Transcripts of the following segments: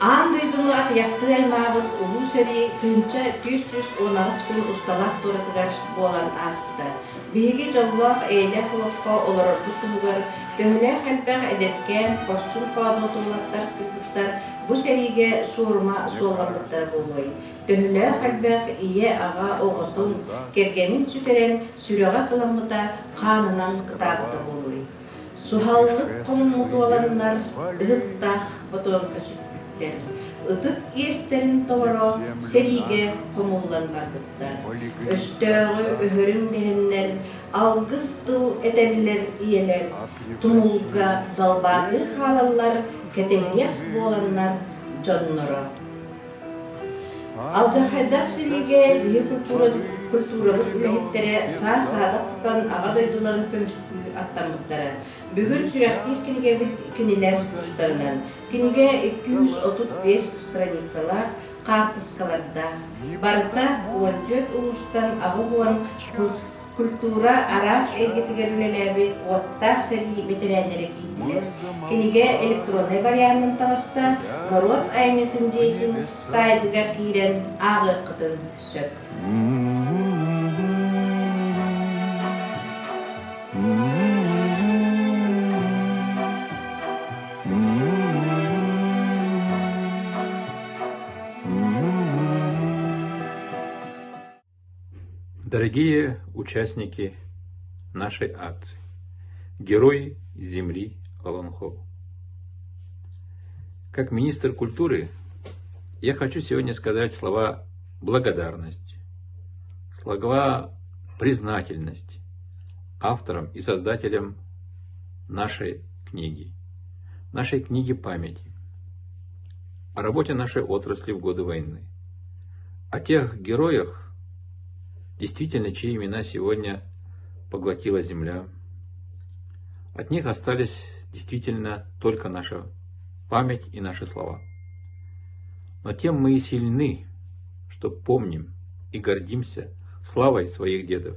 Ан дойдуну атыяқты аймағыт улу сәри тынча 219 күн ұсталақ торатыгар болан аспыта. Биһиги жоллоох эйлэх улокко олорорбут туһугар төһөлөөх элбэх эдеркен костюм коодотуллаттар кырдыктар бу сәриге суурма суолламмыттар болой. Төһөлөөх элбэх ие ага оҕотун кергенин сүтерен сүрөҕө кыламмыта хаанынан кытаабыта болой. Сухаллык коммутуаланнар ыһыттаах ботуонка сүппүттер. Ытыт иестерин толоро сериге комулланбарбыттар. Өстөөгө өһөрүн дehеннер, алгыс тыл этеллер иелер, тумулга далбааты халаллар, кетеңьех буоланнар дьонноро. Алжахайдах сериге бүйө культуралык үлэхиттере саа-саадак тутан ага дойдуларын көмүстүкүү аттаммыттара. Бүгүн сүрәхтир киниге бит кинилер тустарынан. Киниге 235 страницалар картыскаларда. Барыта 14 улустан агугуан культура арас эгетигерлелебит оттар сери ветеринеры киттилер. Киниге электронный вариантын тагаста народ айметін жейтін сайдыгар кирен ағы қытын сөп. Дорогие участники нашей акции, герои земли Олонхо. Как министр культуры я хочу сегодня сказать слова благодарности, слова признательности авторам и создателям нашей книги памяти, о работе нашей отрасли в годы войны, о тех героях, действительно, чьи имена сегодня поглотила земля. От них остались действительно только наша память и наши слова. Но тем мы и сильны, что помним и гордимся славой своих дедов,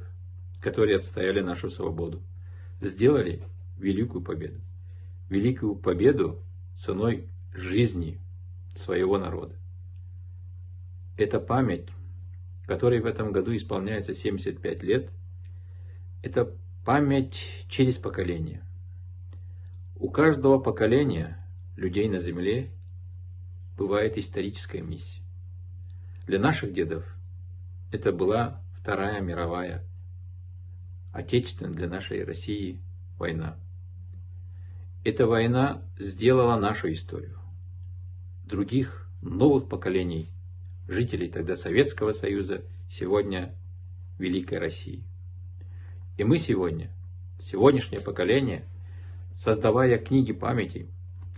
которые отстояли нашу свободу, сделали великую победу. Великую победу ценой жизни своего народа. Эта память, которой в этом году исполняется 75 лет, это память через поколение. У каждого поколения людей на земле бывает историческая миссия. Для наших дедов это была Вторая мировая, отечественная для нашей России война. Эта война сделала нашу историю. Других новых поколений жителей тогда Советского Союза, сегодня Великой России. И мы сегодня, сегодняшнее поколение, создавая книги памяти,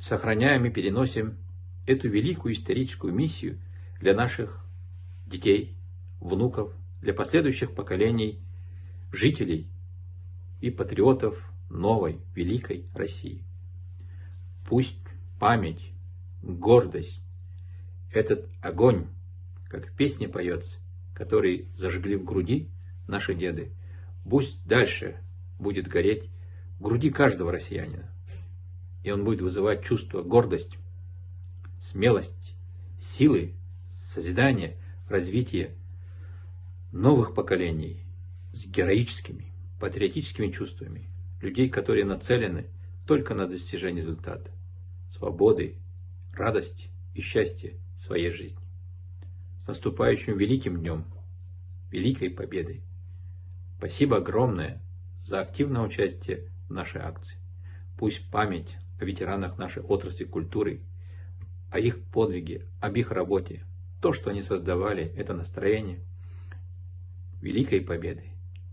сохраняем и переносим эту великую историческую миссию для наших детей, внуков, для последующих поколений жителей и патриотов новой Великой России. Пусть память, гордость, этот огонь, как в песне поется, который зажгли в груди наши деды, пусть дальше будет гореть в груди каждого россиянина. И он будет вызывать чувство гордости, смелости, силы, созидания, развития новых поколений с героическими, патриотическими чувствами, людей, которые нацелены только на достижение результата, свободы, радости и счастья своей жизни. С наступающим великим днем, великой победой! Спасибо огромное за активное участие в нашей акции. Пусть память о ветеранах нашей отрасли культуры, о их подвиге, об их работе, то, что они создавали, это настроение великой победы,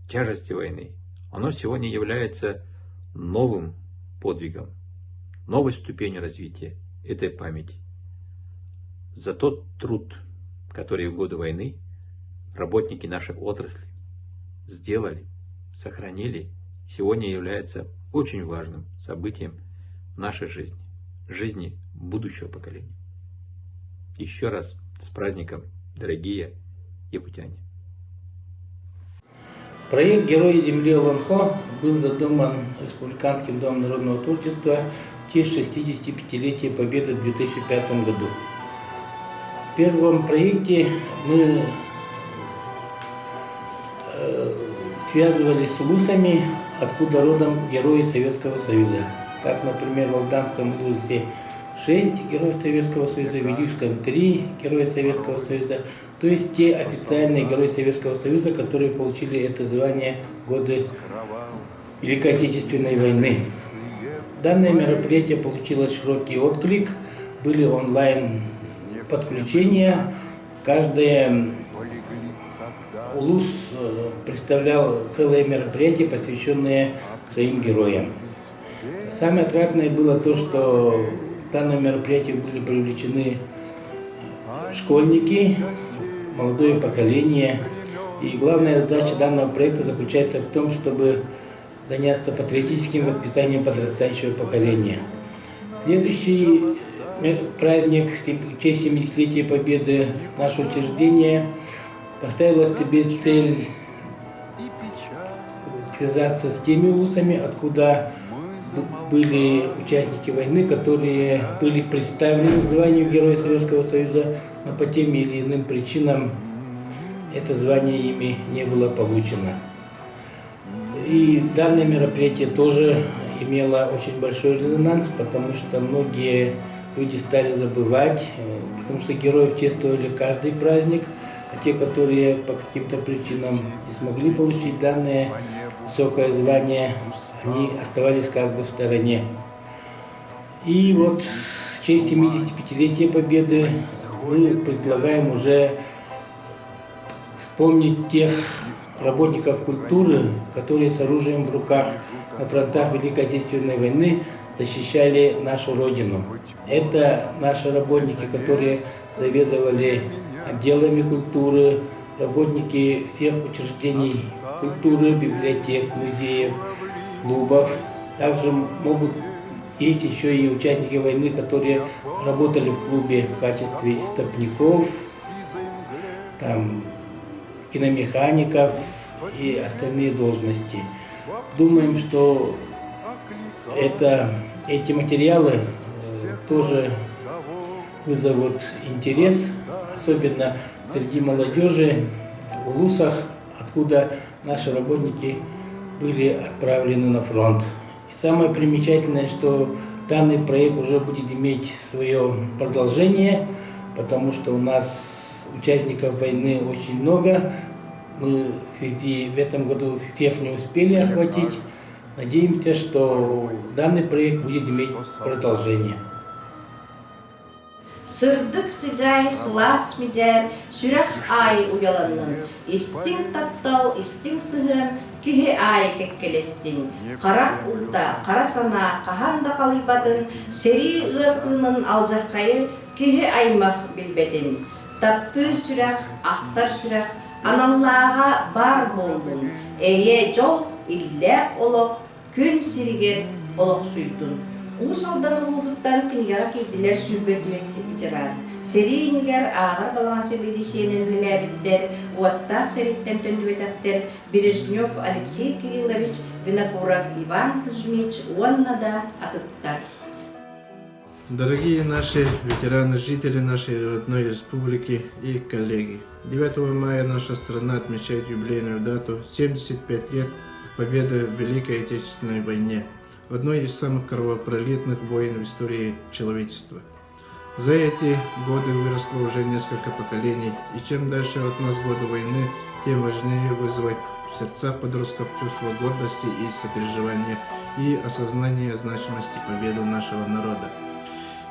тяжести войны, оно сегодня является новым подвигом, новой ступенью развития этой памяти. За тот труд, который в годы войны работники нашей отрасли сделали, сохранили, сегодня является очень важным событием в нашей жизни, жизни будущего поколения. Еще раз с праздником, дорогие якутяне! Проект «Герои земли Олонхо» был задуман Республиканским домом народного творчества в честь 65-летия Победы в 2005 году. В первом проекте мы связывались с улусами, откуда родом герои Советского Союза. Так, например, в Алданском улусе 6 героев Советского Союза, в Вилюйском 3 героя Советского Союза. То есть те официальные герои Советского Союза, которые получили это звание в годы Великой Отечественной войны. Данное мероприятие получило широкий отклик, были онлайн подключения. Каждый улус представлял целое мероприятие, посвященное своим героям. Самое отрадное было то, что в данное мероприятие были привлечены школьники, молодое поколение. И главная задача данного проекта заключается в том, чтобы заняться патриотическим воспитанием подрастающего поколения. Следующий праздник в честь 70-летия Победы наше учреждение поставило себе цель связаться с теми улусами, откуда были участники войны, которые были представлены к званию Героя Советского Союза, но по тем или иным причинам это звание ими не было получено. И данное мероприятие тоже имело очень большой резонанс, потому что многие люди стали забывать, потому что героев чествовали каждый праздник, а те, которые по каким-то причинам не смогли получить данное высокое звание, они оставались как бы в стороне. И вот в честь 75-летия Победы мы предлагаем уже вспомнить тех работников культуры, которые с оружием в руках на фронтах Великой Отечественной войны защищали нашу Родину. Это наши работники, которые заведовали отделами культуры, работники всех учреждений культуры, библиотек, музеев, клубов. Также могут есть еще и участники войны, которые работали в клубе в качестве истопников, там, киномехаников и остальные должности. Думаем, что эти материалы тоже вызовут интерес, особенно среди молодежи в улусах, откуда наши работники были отправлены на фронт. И самое примечательное, что данный проект уже будет иметь свое продолжение, потому что у нас участников войны очень много. Мы в этом году всех не успели охватить. Надеемся, что данный проект будет иметь продолжение. Сырдык сыжай сылас мидер сүрах ай уяланнын. Истин таптал, истин сыгын, кихи ай кеккелестин. Кара улта, кара сана, каханда калыйбатын, сери ыртынын алжаркайы, кихи аймах билбедин. Тапты сүрах, актар сүрах, аналлаға бар болдун. Эйе жол, иллер олок, күн сиригер олок суйтун. Усалдан улуғыттан кінігара кейділер сүрбөтует жырар. Серийнігер ағыр балған себедесенен біләбіттер, уаттақ сереттен төндуетақтер Бережнев Алексей Кириллович, Винокуров Иван Кузьмич, Уаннада атыттар. Дорогие наши ветераны, жители нашей родной республики и коллеги, 9 мая наша страна отмечает юбилейную дату 75 лет победы в Великой Отечественной войне, в одной из самых кровопролитных войн в истории человечества. За эти годы выросло уже несколько поколений, и чем дальше от нас годы войны, тем важнее вызвать в сердцах подростков чувство гордости и сопереживания и осознание значимости победы нашего народа.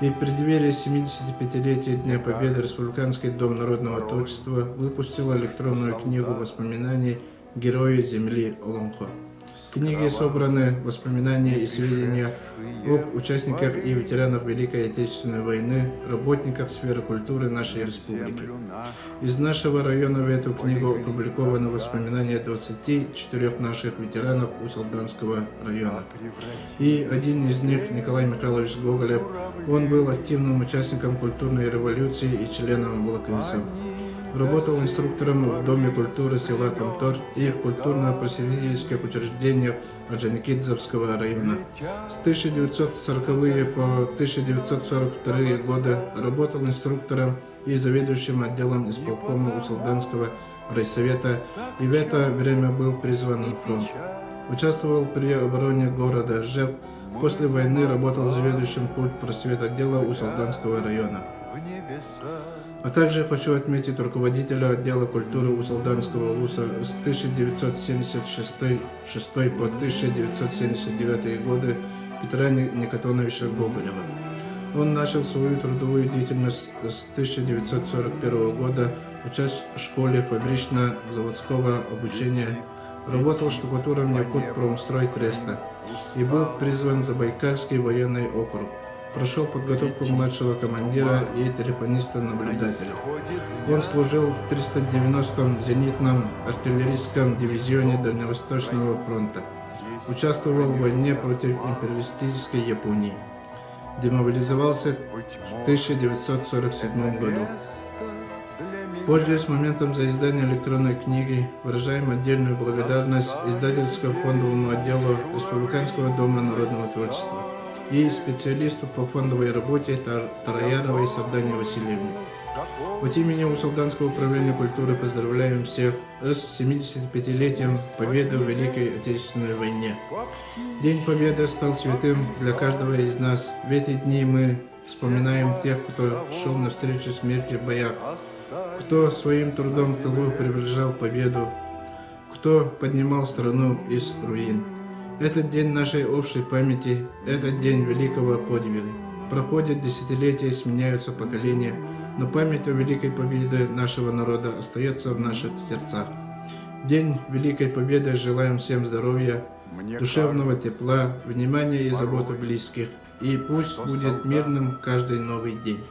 И в преддверии 75-летия Дня Победы Республиканский дом народного творчества выпустил электронную книгу воспоминаний «Герои земли Олонхо». В книге собраны воспоминания и сведения об участниках и ветеранах Великой Отечественной войны, работниках сферы культуры нашей республики. Из нашего района в эту книгу опубликованы воспоминания 24 наших ветеранов Усалданского района. И один из них, Николай Михайлович Гоголев, он был активным участником культурной революции и членом ВЛКСМ. Работал инструктором в Доме культуры села Тамтор и в культурно-просветительских учреждениях Орджоникидзевского района. С 1940-е по 1942 годы работал инструктором и заведующим отделом исполкома Усалданского райсовета и в это время был призван на фронт. Участвовал при обороне города Жев. После войны работал заведующим пульт просветотдела Усалданского района. А также хочу отметить руководителя отдела культуры Усалданского улуса с 1976 по 1979 годы Петра Никотоновича Гоголева. Он начал свою трудовую деятельность с 1941 года, учась в школе фабрично-заводского обучения, работал штукатуром Якутпромстрой Треста и был призван в Забайкальский военный округ. Прошел подготовку младшего командира и телефониста-наблюдателя. Он служил в 390-м зенитном артиллерийском дивизионе Дальневосточного фронта. Участвовал в войне против империалистической Японии. Демобилизовался в 1947 году. Пользуясь моментом за издание электронной книги, выражаем отдельную благодарность издательско-фондовому отделу Республиканского дома народного творчества и специалисту по фондовой работе Тараяновой Савдане Васильевне. От имени Усалданского управления культуры поздравляем всех с 75-летием Победы в Великой Отечественной войне. День Победы стал святым для каждого из нас. В эти дни мы вспоминаем тех, кто шел навстречу смерти в боях, кто своим трудом в тылу приближал победу, кто поднимал страну из руин. Этот день нашей общей памяти, этот день великого подвига. Проходят десятилетия, сменяются поколения, но память о великой победе нашего народа остается в наших сердцах. В день Великой Победы желаем всем здоровья, душевного тепла, внимания и заботы близких. И пусть будет мирным каждый новый день.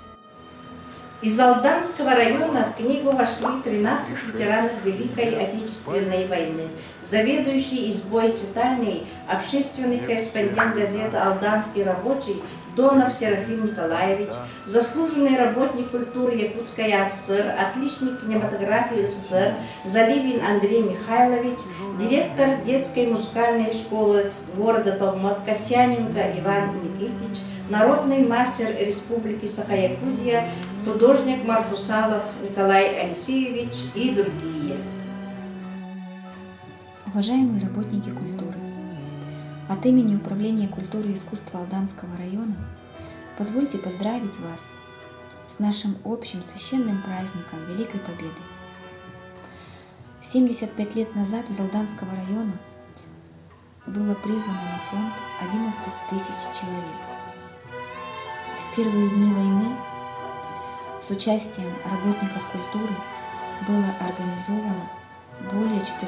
Из Алданского района в книгу вошли 13 ветеранов Великой Отечественной войны. Заведующий избой читальней, общественный корреспондент газеты «Алданский рабочий» Донов Серафим Николаевич, заслуженный работник культуры Якутской ССР, отличник кинематографии СССР Заливин Андрей Михайлович, директор детской музыкальной школы города Токмак Касьяненко Иван Никитич, народный мастер Республики Саха-Якутия, художник Марфусалов Николай Алексеевич и другие. Уважаемые работники культуры, от имени Управления культуры и искусства Алданского района позвольте поздравить вас с нашим общим священным праздником Великой Победы. 75 лет назад из Алданского района было призвано на фронт 11 тысяч человек. В первые дни войны с участием работников культуры было организовано более 400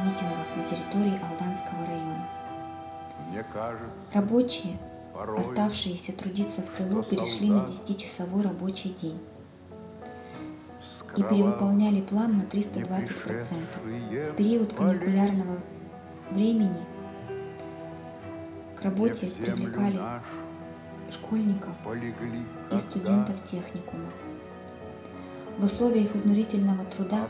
митингов на территории Алданского района. Рабочие, оставшиеся трудиться в тылу, перешли на 10-часовой рабочий день и перевыполняли план на 320%. В период каникулярного времени к работе привлекали школьников и студентов техникума. В условиях изнурительного труда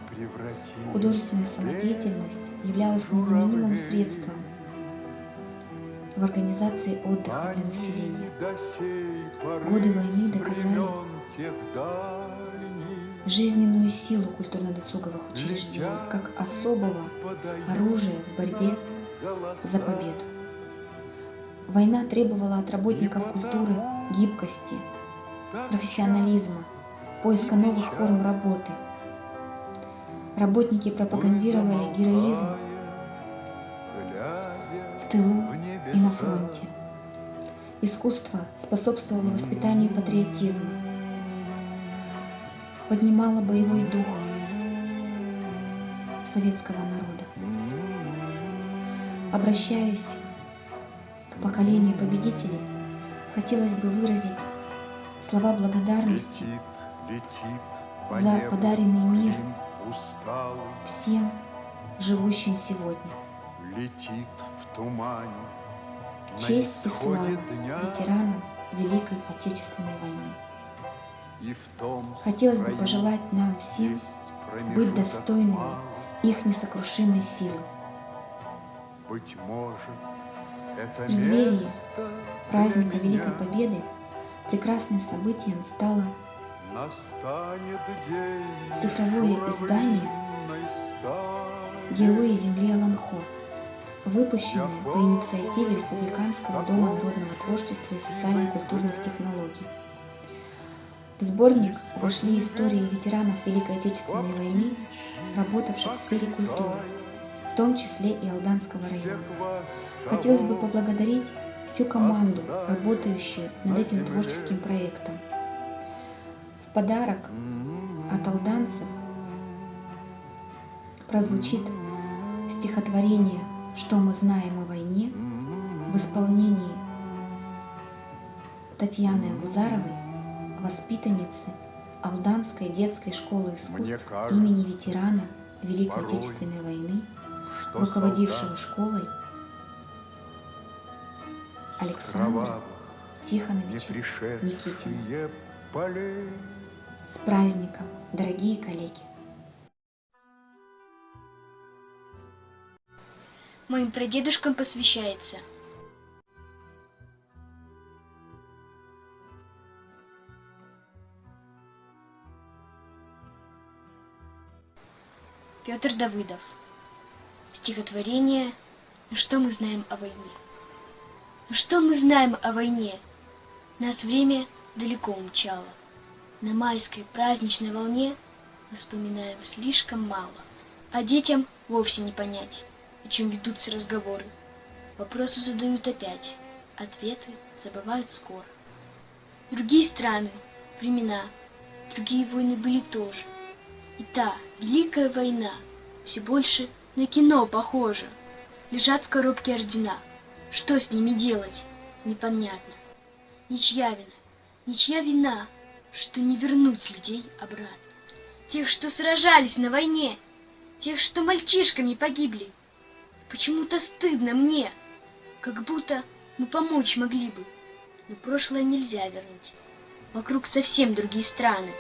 художественная самодеятельность являлась незаменимым средством в организации отдыха для населения. Годы войны доказали жизненную силу культурно-досуговых учреждений как особого оружия в борьбе за победу. Война требовала от работников культуры гибкости, профессионализма, поиска новых форм работы. Работники пропагандировали героизм в тылу и на фронте. Искусство способствовало воспитанию патриотизма, поднимало боевой дух советского народа. Обращаясь к поколению победителей, хотелось бы выразить слова благодарности за подаренный мир всем живущим сегодня. Честь и слава ветеранам Великой Отечественной войны. Хотелось бы пожелать нам всем быть достойными их несокрушимой силы. Быть может, это В преддверии место праздника для Великой меня. Победы прекрасным событием стало Настанет день цифровое издание журавлиной стаи. «Герои земли Аланхо», выпущенное по инициативе Республиканского дома народного творчества и социально-культурных технологий. В сборник вошли истории ветеранов Великой Отечественной войны, работавших в сфере культуры, в том числе и Алданского района. Хотелось бы поблагодарить всю команду, работающую над этим творческим проектом. В подарок от алданцев прозвучит стихотворение «Что мы знаем о войне» в исполнении Татьяны Агузаровой, воспитанницы Алданской детской школы искусств имени ветерана Великой Отечественной войны, Что руководившего солдат школой с Александра кровавых, Тихоновича не Никитина. пришедшие полей. С праздником, дорогие коллеги! Моим прадедушкам посвящается. Петр Давыдов. Стихотворение «Ну что мы знаем о войне?» Ну что мы знаем о войне? Нас время далеко умчало. На майской праздничной волне мы вспоминаем слишком мало. А детям вовсе не понять, о чем ведутся разговоры. Вопросы задают опять, ответы забывают скоро. Другие страны, времена, другие войны были тоже. И та великая война все больше на кино похожа. Лежат в коробке ордена. Что с ними делать? Непонятно. Ничья вина, что не вернуть людей обратно. Тех, что сражались на войне, тех, что мальчишками погибли. Почему-то стыдно мне, как будто мы помочь могли бы. Но прошлое нельзя вернуть. Вокруг совсем другие страны.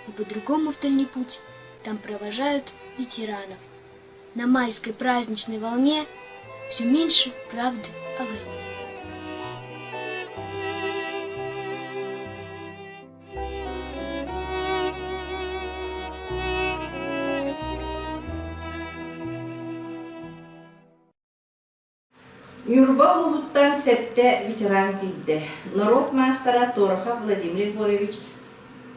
И по-другому в дальний путь там провожают ветеранов. На майской праздничной волне все меньше правды о войне. Юрбал Лугуттан септе ветеран килде. Народ мастера Торохов Владимир Егорович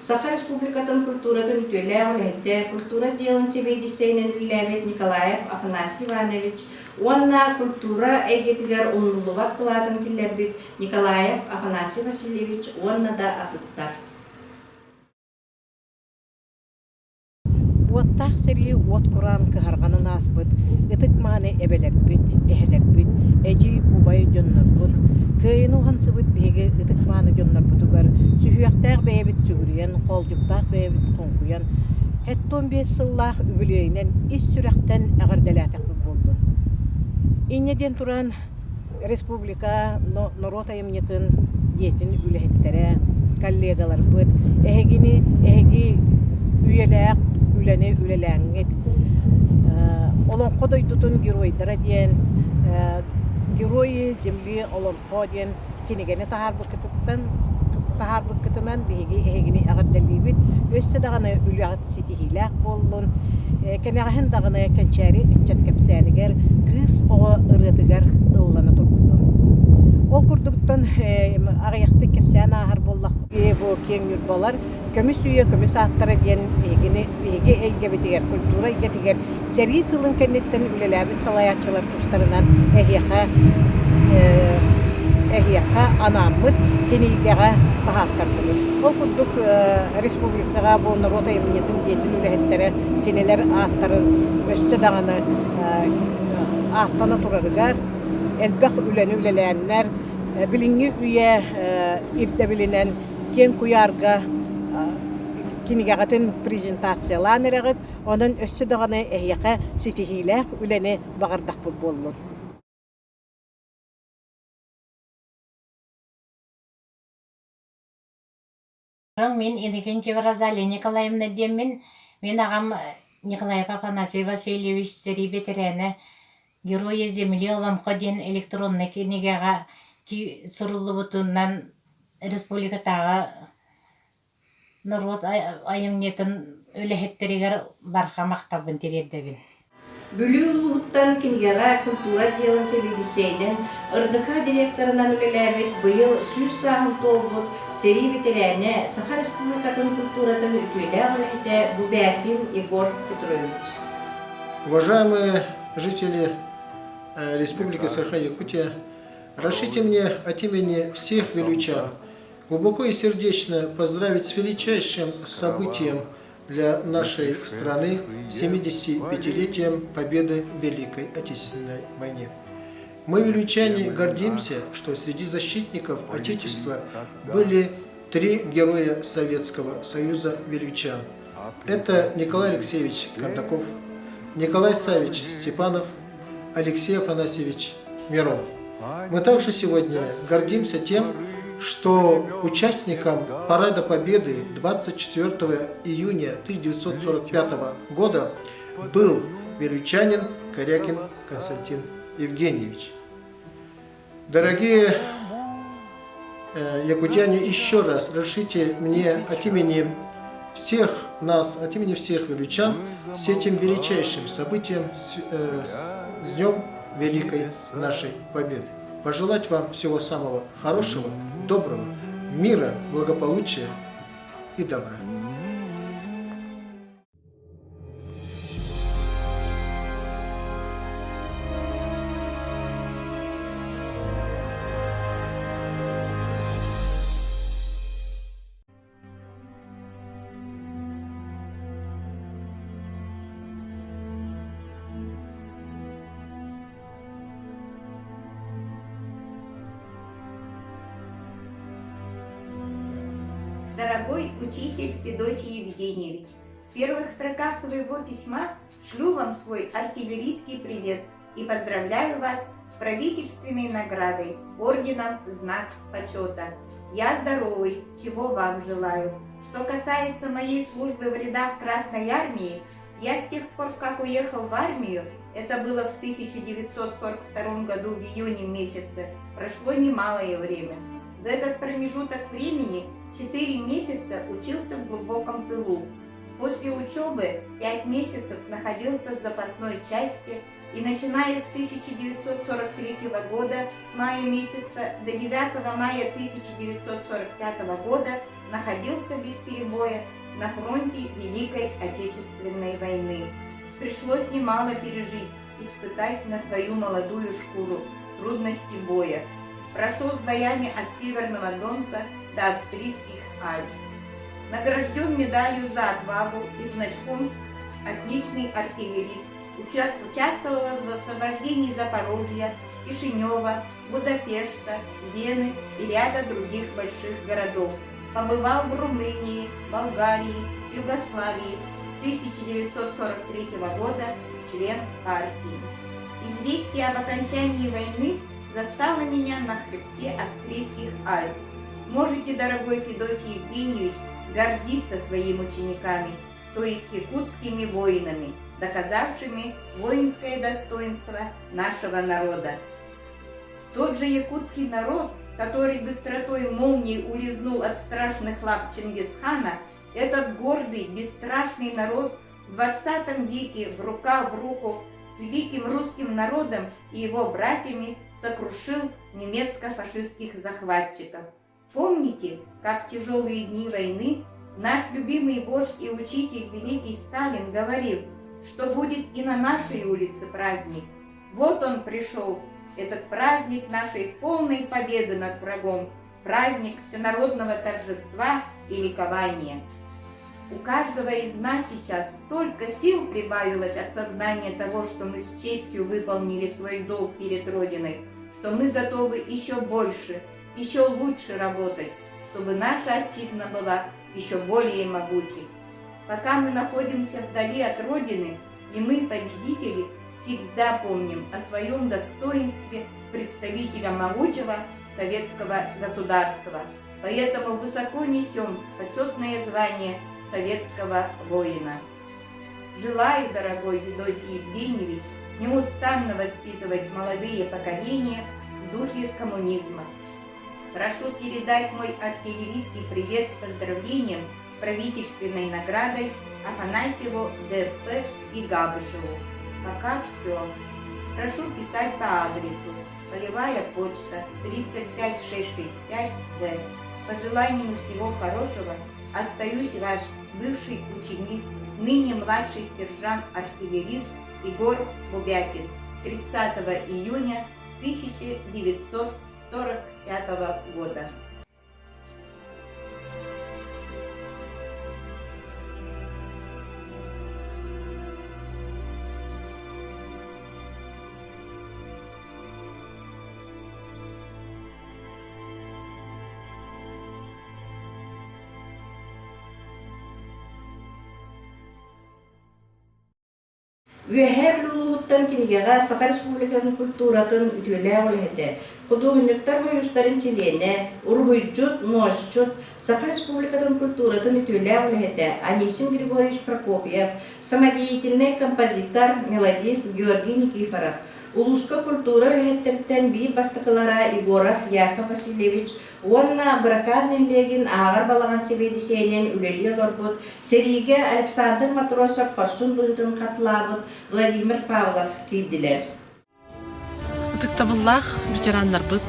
Саха Республикатын культуратын үтөлә үләһетте культура делын себейдисейнен үләбет Николаев Афанасий Иванович уанна культура эгетигер унлулубат кылатын киллербит Николаев Афанасий Васильевич уанна да атыттар. Уоттах сери уот Куран кыһарганын аспыт, ытык мааны эбелербит, эхелербит, эжи убай жоннорбут, кыйыну хансыбыт биһиги ытык мааны жоннорбутугар, сүһүөхтээх бэйэбит сүгүрүйэн, холдьуктаах бэйэбит хонкуян, хэттон биэс сыллаах үбүлүйэнэн ис сүрэхтэн äҕэрдэлээтэхпит булдун. Иннеден туран республика народ айымньытын диэтин үлэһиттерэ, коллегаларбыт, эһиги үйэлээх үлэни үлэлээҥҥит олонхо дойдутун геройдара диэн герои земли олонхо диэн кинигени тахарбыккытынан биһиги эһигини аҕардалиибит өссө даҕаны үлэҕит ситиһиилээх буоллун кэнэҕэһин даҕаны кэнчээри ыччат кэпсээнигэр кыыс оҕо ырыатыгар ыллана турбутун ол курдуктан аҕыйахты кэпсээн аахар боллах бу кең юрбалар көмүс үйө көмүс ааттара диэн биһиги эйгебитигер культура игетигер сери сылын кэнниттен үлэлээбит салаячылар тустарынан эһиэхэ анааммыт киниигэҕэ таһааттардыбыт ол курдук республикага бу народ айымньытын диэтин үлэһэттерэ кинилер ааттарын өссө даҕаны ааттана турарыгар элбэх үлэни үлэлээннэр билиҥҥи үйэ ирдэ кен куярга кинигагатын презентациялаан эрэгит, онон өссө даҕаны эһиэхэ ситиһиилээх үлэни баҕардахпыт буоллун. Мен Иннокентьева Розалия Николаевна Демин, мен ағам Николаев Афанасий Васильевич Сери ветераны Героя Земли оламқа ден электронный кенегеға сұрылы бұтыннан республикатаға народ айымнетін өліхеттерігер барха мақтабын терердебін. Бүлүүлуһуттан кинигеға культура делын себедисейден ырдыка директорынан үлеләбет быйыл сүз сағын толбут сери бетеләне Саха Республикатын культуратын үтүелә ғылыхите Бубякин Егор Петрович. Уважаемые жители Республики Саха-Якутия, разрешите мне от имени всех вилючан глубоко и сердечно поздравить с величайшим событием для нашей страны 75-летием победы в Великой Отечественной войне. Мы, вилючане, гордимся, что среди защитников Отечества были 3 героя Советского Союза вилючан. Это Николай Алексеевич Кондаков, Николай Савич Степанов, Алексей Афанасьевич Миронов. Мы также сегодня гордимся тем, что участником Парада Победы 24 июня 1945 года был вилючанин Корякин Константин Евгеньевич. Дорогие якутяне, еще раз разрешите мне от имени всех нас, от имени всех вилючан с этим величайшим событием, с Днем Великой нашей Победы. Пожелать вам всего самого хорошего, доброго, мира, благополучия и добра. Дорогой учитель Федосий Евгеньевич, в первых строках своего письма шлю вам свой артиллерийский привет и поздравляю вас с правительственной наградой, орденом Знак Почета. Я здоровый, чего вам желаю. Что касается моей службы в рядах Красной Армии, я с тех пор, как уехал в армию, это было в 1942 году в июне месяце, прошло немалое время. В этот промежуток времени 4 месяца учился в глубоком тылу. После учебы 5 месяцев находился в запасной части и, начиная с 1943 года, мая месяца, до 9 мая 1945 года находился без перебоя на фронте Великой Отечественной войны. Пришлось немало пережить, испытать на свою молодую шкуру трудности боя. Прошел с боями от Северного Донца до австрийских Альп. Награжден медалью за отвагу и значком «Отличный артиллерист». Участвовал в освобождении Запорожья, Кишинева, Будапешта, Вены и ряда других больших городов. Побывал в Румынии, Болгарии, Югославии. С 1943 года член партии. Известие об окончании войны застало меня на хребте австрийских Альп. Можете, дорогой Федосий Евгеньевич, гордиться своими учениками, то есть якутскими воинами, доказавшими воинское достоинство нашего народа. Тот же якутский народ, который быстротой молнии улизнул от страшных лап Чингисхана, этот гордый, бесстрашный народ в 20 веке рука в руку с великим русским народом и его братьями сокрушил немецко-фашистских захватчиков. Помните, как в тяжелые дни войны наш любимый вождь и учитель великий Сталин говорил, что будет и на нашей улице праздник. Вот он пришел, этот праздник нашей полной победы над врагом, праздник всенародного торжества и ликования. У каждого из нас сейчас столько сил прибавилось от сознания того, что мы с честью выполнили свой долг перед Родиной, что мы готовы еще больше, еще лучше работать, чтобы наша отчизна была еще более могучей. Пока мы находимся вдали от Родины, и мы, победители, всегда помним о своем достоинстве представителя могучего советского государства. Поэтому высоко несем почетное звание советского воина. Желаю, дорогой Федосий Евгеньевич, неустанно воспитывать молодые поколения в духе коммунизма. Прошу передать мой артиллерийский привет с поздравлением правительственной наградой Афанасьеву Д.П. и Габышеву. Пока все. Прошу писать по адресу Полевая почта 35665В. С пожеланием всего хорошего остаюсь ваш бывший ученик, ныне младший сержант-артиллерист Егор Бубякин. 30 июня 1945 года. Үеһэ улуһуттан кинигеға Саха Республикатын культуратын үтүөлээх олэһэтэ. Кудуһуннуктар хойустарын чилиэнэ, уруһуйчут, моосчут Саха Республикатын культуратын үтүөлээх олэһэтэ Анисим Григорьевич Прокопьев, самодеятельный композитор, мелодист Георгий Никифоров, улуска культура олэһэттериттэн биир бастакылара Егоров Яков Васильевич, уонна бракарнэхлегин аагар балаган себедисээнэн үлэлиэ дорбут, Сериге Александр Матросов корсун быһытын катылаабыт Владимир Павлов кийдилер. Тыктабыллах ветераннар быт,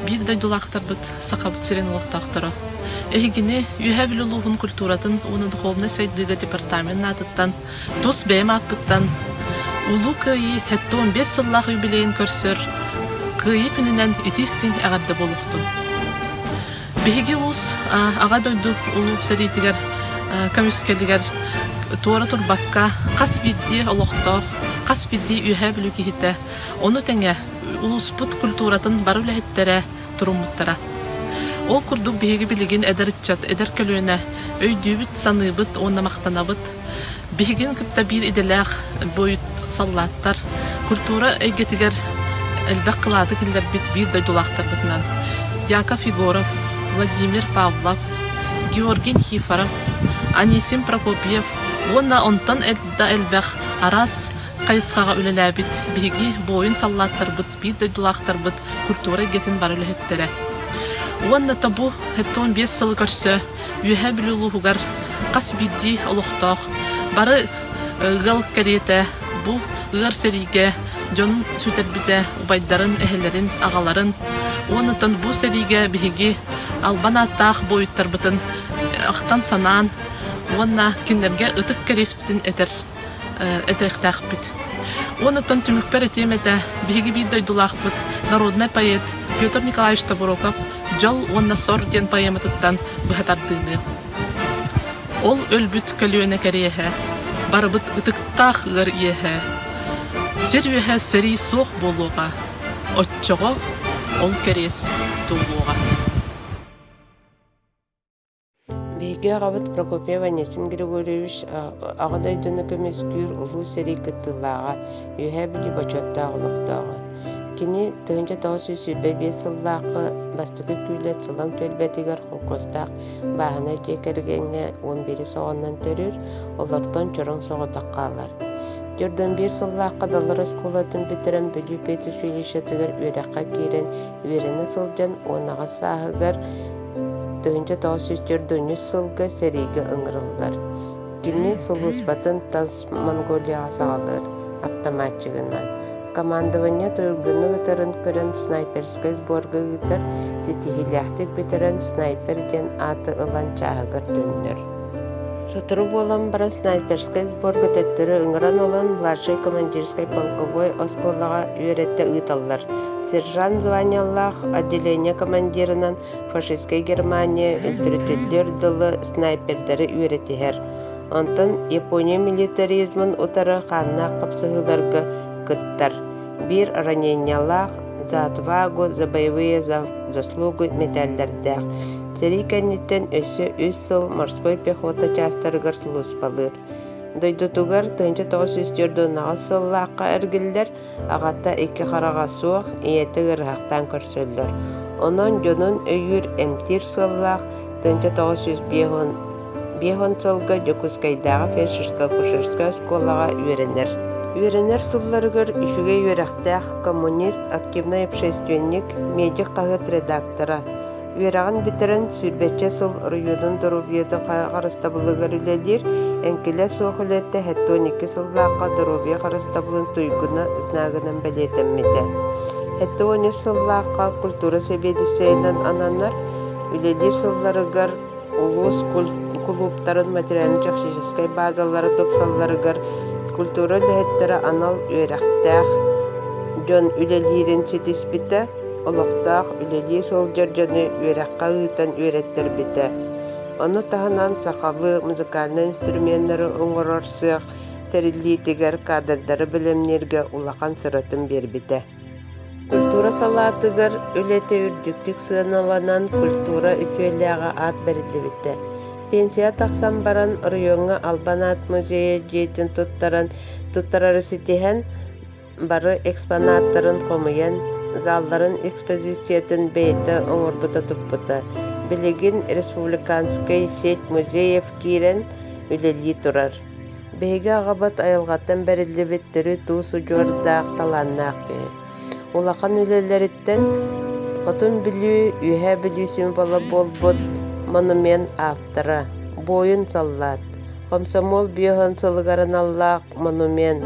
бир дойдулактар быт, сакабыт сирен улуктактары. Эхигине үһәбил улуғын культуратын, оны духовный сайдыга департамент атыттан, тус бәйм аппыттан, улу кыйы хетті 15 сыллах юбилейін көрсөр, кыйы күнінен итистин ағарды болуқту. Беги улус аға дойду улу сәритігер, комискелігер, туара турбакка, қас бидди олуқтоқ, қас бидди үһәбил үкихите, оны тәңе улуспут культуратын бару ләхеттері турумуттара. Ол курдук беги билигин эдеритчат, эдер көлөне, өйдүүбүт саныбыт, онна мақтанабыт, бегин кытта бир иделәх бойут саллаттар, культура эйгетигер элбек кылады киллер бит бир дойдулактар бытынан. Яков Егоров, Владимир Павлов, Георгий Никифоров, Анисим Прокопьев, онна онтон элбек арас кайысқаға үлеләбит, беги бойын саллаттар быт, бир дойдулактар быт, культура эйгетин бар үлехеттері. Уанна табу хеттон 5 сыл көрсө, үһәбил улуһугар қас бидди олуқтоқ, бары гал карете, бу ыгар сериге, жон сүтербите убайдарын, эхелерин, агаларын, уаннатан бу сериге биһиги албан аттаах бойуттар бытын, ақтан санаан, уанна киндерге ытык кереспитин этерхтаах бит. Уаннатан түмүкпер этемете, биһиги бир дойдулаах быт, народный поэт Петр Николаевич Табуроков, жол уанна сор ден поэматыттан быхатардыны. Ол өлбүт көлүөнө кереһэ, барыбыт ытыктаах ыгар иэһэ. Сер үэһэ сери суох болуға, отчоҕо ол керес туулуға. Беги агабыт Прокопьев Анисим Григорьевич агадайдыны көмескүр улуу сери кыттылаага, үһәбили бачоттаагылыктаага. Кини 1905 сыллаакы бастыкы күлет сылан төлбетигер холкостаак баахана текергенге 11 соғоннан төрүр, олортон чорон соғотаккаалар. Жордан бир сыллаакка далар осколатын битерен Бөлүү Петр училищетигер үөракка киирен үөрени сылжан онага сааһыгар 1904 сылга сериге ыңырыллар. Кини сулуспатын Тас Монголияга сагалыр автоматчыгынан. Командование тургуну гытарын көрөн снайперская сборга гытар сетихиляхтык битерен снайпер ден аты ылан чаагыр дөннөр. Сотору болан бара снайперская сборга теттері ыңыран olan младший командирской полковой осколага үйретте ыйталлар. Сержант званияллах отделение командирынан фашистской Германия өлтүрүтүллөр дылы снайпердери үйретихер. Онтон Япония милитаризмын утары ханна капсыгыларга кыттар. Бир ранениялах за отвагу, за боевые заслугы медальдердах. Сериканниттен өсі 3 сыл морской пехота частарыгар сулуспалыр. Дойдутугар 1904 сыллаққа әргілдер ағатта 2 қараға суық иетігір хақтан көрсөллөр. Онон жонун өйір әмтир сыллақ 1905 сылға Жокускайдағы фельдшерско-акушерско школаға үйренер. Үөренер сылларыгар үшүгэй үөрэхтээх коммунист, активный общественник, медик каһыт редактора. Үөраган битерен сүрбэччэ сыл районун Доробиеда харыстабылыгар үлэлир, энкилэ суох үлэтэ 12 сыллаакка Доробия харыстабылын туйгуна снаагынан бэлиэтэммите. 12 сыллаакка культура себедисэйнэн ананар үлэлир сылларыгар улус клубтарын материально-технической базалары топсалларыгар культура лэхэттэрэ анал үөрэхтээх дьон үлэлирин ситиспите олохтаах үлэлии солдьардьаны үөрэххэ ыытан үөрэттэрбите. Ону таһынан сакалы музыкальный инструменттары оҥорорсыах териллиитигэр кадрдары билэмнерге улахан сырытын бербите. Культура салаатыгар үлэте үрдүктүк сыаналанан культура үтүөлээҕэ аат берилибите. Пенсия тахсан баран районга Албанат музейе дьиэтин туттарары ситиһэн бары экспонаттарын хомуян, залларын экспозициятын бэйэтэ оҥорбута туппута. Билигин республиканскай сеть музеев киирэн үлэлии турар. Бэйгэ аҕабат айылҕаттан берилибиттери туусу дьуардаах талааннаах киһи. Улахан үлэлэриттэн хотун билүү, үһэ билүү символа болбут монумент автора, бойын саллаат, комсомол биоһон сылыгарын аллаах монумент,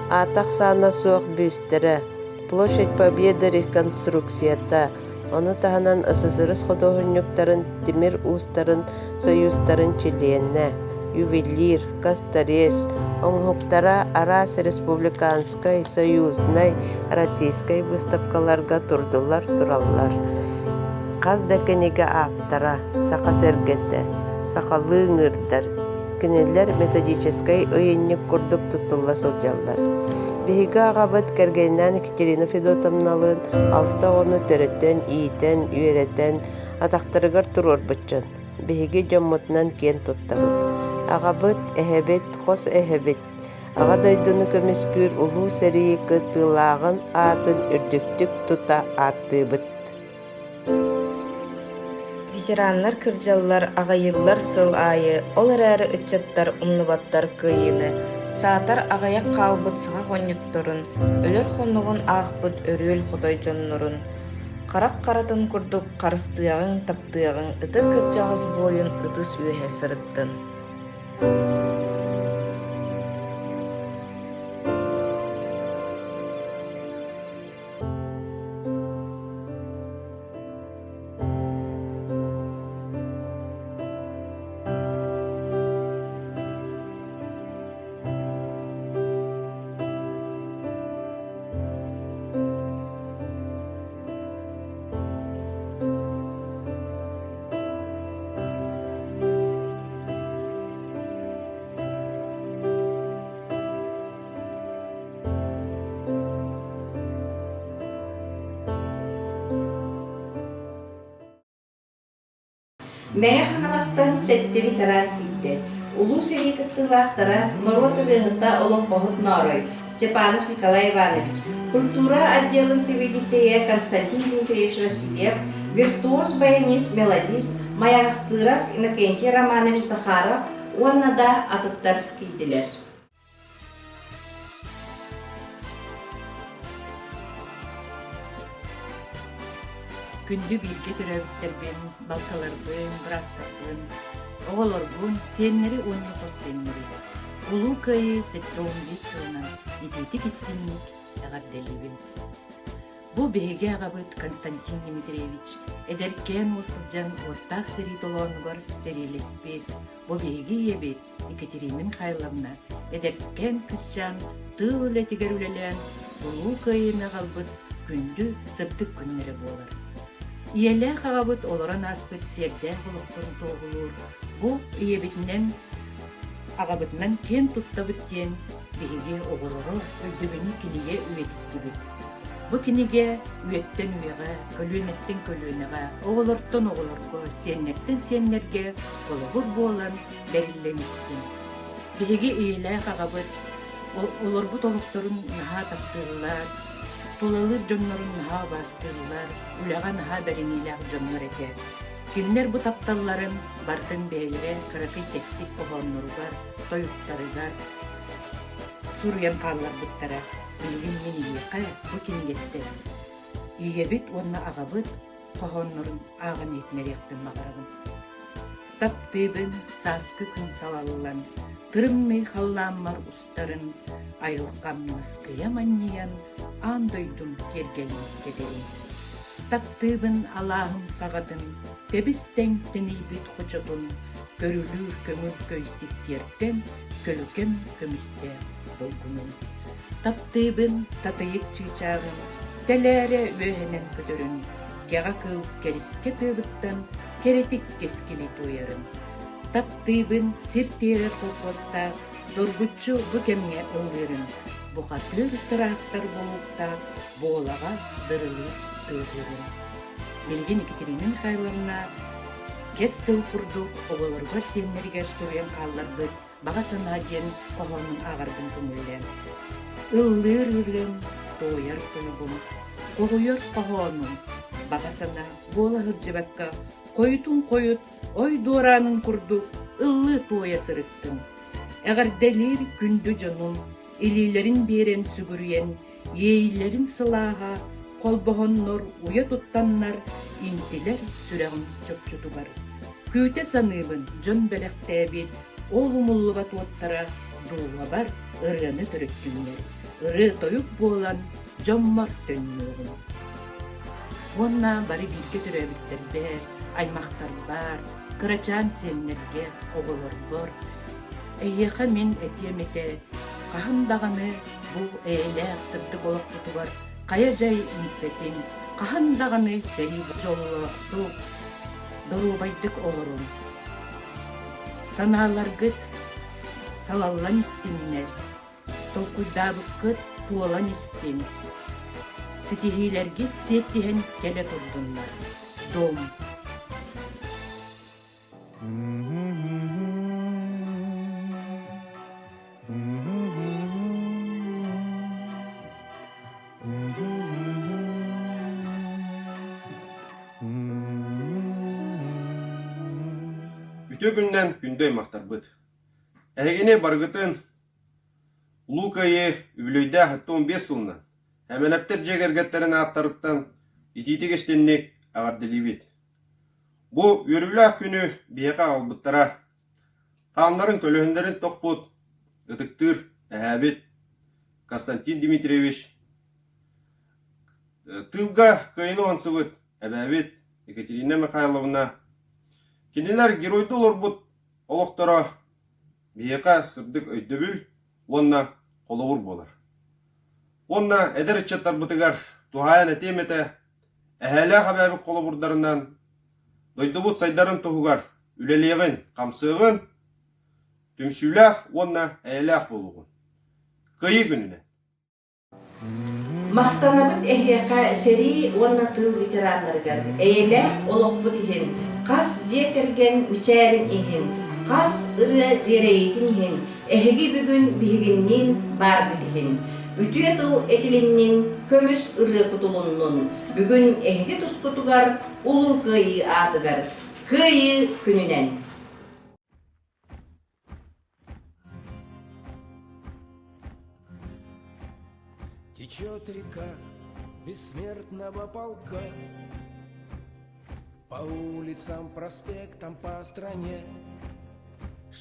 атах саана суох бүүстэрэ, площадь Победы реконструкцията, оны таһанан СССР ходоһунньуктарын, тимир уустарын, союзтарын чилиэннэ, ювелир, косторез, оҥһуктара арас республиканскай, союзнай, российскай выставкаларга турдулар тураллар. Каз да кенеге аптара, сака сергете, сакалы ыңырдар, кенелер методической ойынник курдук тутулла сылдьаллар. Биһиге аҕабыт кэргэннээн Екатерина Федотовналын алта ону төрөттөн, иитен, үөрэтен, атахтарыгар туруорбутчун. Биһиги дьоммутунан киэн туттабыт. Аҕабыт эһэбит, хос эһэбит. Аҕа дойдуну көмүскүүр улуу сэрии кытылаагын аатын үрдүктүк тута ааттыыбыт. Ветераннар кырдьаллар аҕайыллар сыл аайы, ол эрээри ыччаттар умнубаттар кыйыны, саатар аҕайах хаалбыт саха хонньутторун, өлөр хоннугун аахпыт өрүөл хотой дьоннорун. Карак каратын курдук карыстыагын таптыагын ытыр кырдьаҕыс буойун ытыс үөһэ сырыттын. Мэгэ ханаластан сетти ветеран хитте. Улуу серии кыттыылаахтара Норвот ырыһыта олон коһут Норой Степанов Николай Иванович, культура отделын телевидения Константин Дмитриевич Васильев, виртуоз баянист, мелодист Маягастыров Иннокентий Романович Захаров уоннада атыттар кийдилер. Күндү бирге төрөбүттербин, балкаларбын, быраттарбын, оголорбун, сеннери уонну хос сеннери. Улуу кайы 7-11 сылынан итетик истинник эгардэлибин. Бу беге агабыт Константин Дмитриевич эдеркен улсылжан оттак сери толоонугар сериелеспет. Бу беге ебет Екатерина Михайловна эдеркен кысчан тыл үлетигер үлелен улуу кайына галбыт күндү сырдык күннери болар. Иелэ хагабыт олоран аспыт сердэ холоктор тоголур. Бу иебитинен агабытынан кен туттабыт тен биһиги оголоро өйдөбүнү киниге үетиттибит. Бу киниге үеттен үеге, көлүнеттен көлүнеге, оголортон оголорго, сеннеттен сеннерге ологур болан берилленистин. Биһиги иелэ хагабыт олорбут олокторун наха таптыылар, тулалыр жоннорун наха бастыылар, үлага наха бериңилээх жоннор этер. Киннер бу тапталларын бартын бээлере кыракый тектик огонноругар, тоюктарыгар, суруян қаллар бұттара, білген мен иеқа бұ кенегетті. Иебет онна ағабыт, қоғоннырын ағын етмерекпен мағарағын. Таптыбын саскы күн салалылан, тырымны халламар ұстарын, айылқамныз қияманниян, андойдun кергелін кедерін. Таптыбын Аллахым сағатын, тебістен тінейбіт құчығын, көрілір көмір көйсіктерден, көлікем көмісте болғынын. Таптыбын татайық чыйчағын, тәләрі өйінен көдірін, кеға кыл керіске тыбыттан, керетік кескілі тойырын. Таптыбын сиртері қолпоста, доргучу бүкемге ылғырын, бұқатыр тұрақтар болуқта, болаға дырылы төгірін. Белген Екатерина Михайловна кес тыл құрдық, оғылырғар сенлерге сөйен қаллар бұд, баға санаден қоғанның ағардың күмілден. Ыллыр үрін, тойар тойбым, қоғойыр қоғаның, баға сана бола ғыржыбаққа, қойытын қойыт, ой доранын құрдық, ыллы тоя сырыттың. Әғардәлер күнді жонum, илилерин берен сүгүрүйен, ейілерин сылаға, қолбағыннор, уя туттаннар, интилер сүрәғын чөпчүтугар. Күте саныбын, жон бәләқтәбет, ол умуллыға туаттара, дуға бар, ырыны түріттіңдер. Ыры тойып болан, жоммар төннөғын. Онна бары бірге түрәбіттер бәр, аймақтар бар, кырачан сенлерге оғылыр бар. Әйеқа мен әтемете, қағындағаны бұл әйләқ сырды болақ тұтуғар, қая жай үміттетін, қағындағаны сәри жолуақты дорубайдық олырын. Саналарғыт салалан істіннер, толқұйдабыққыт туалан істін. Сетихилерге сеттіген келе тұрдынлар. Дом. Үтө күннен күндөй мақтар бұд. Әгене барғытын Лукайы үбілөйді хатты 15 жылынан әмәнәптер жегергеттерін аттарыттан ититігештеннек ағардылы бет. Бұ өрілі күні бейеқа албыттара тағымларын көлігіндерін тоқпұт ұтықтыр әбет Константин Дмитриевич тылға кайыны онсывыт әбәбет Екатерина Михайловна кенелер геройды олар бұд олықтара бейеқа сырдық өйдөбіл онна қолауыр болар. Онна әдір үтчаттар бұтығар туғайын әтеметі әхәлі қабәбі қолауырдарынан дойды бұд сайдарын тұғығар үлелеғін, қамсығын түмсүләқ онна әйеләқ болуғын. Кайы күніне. Мақтанабыт әхеқа сәрі онна тыл ветеранларғар әйеләқ олық бұд ехін, қас жетерген мүчәрін ехін, қас ұры жерейдің ехін, әхеге бүгін бігіннен бар бұдығын. Үтіе тыл әтіліннен көміс ұры құтылынның. Бүгін әхеге тұскутуғар ұлы күйі адығар. Күйі күнінен. Течет река бессмертного полка, по улицам, проспектам, по стране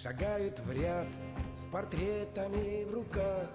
шагают в ряд с портретами в руках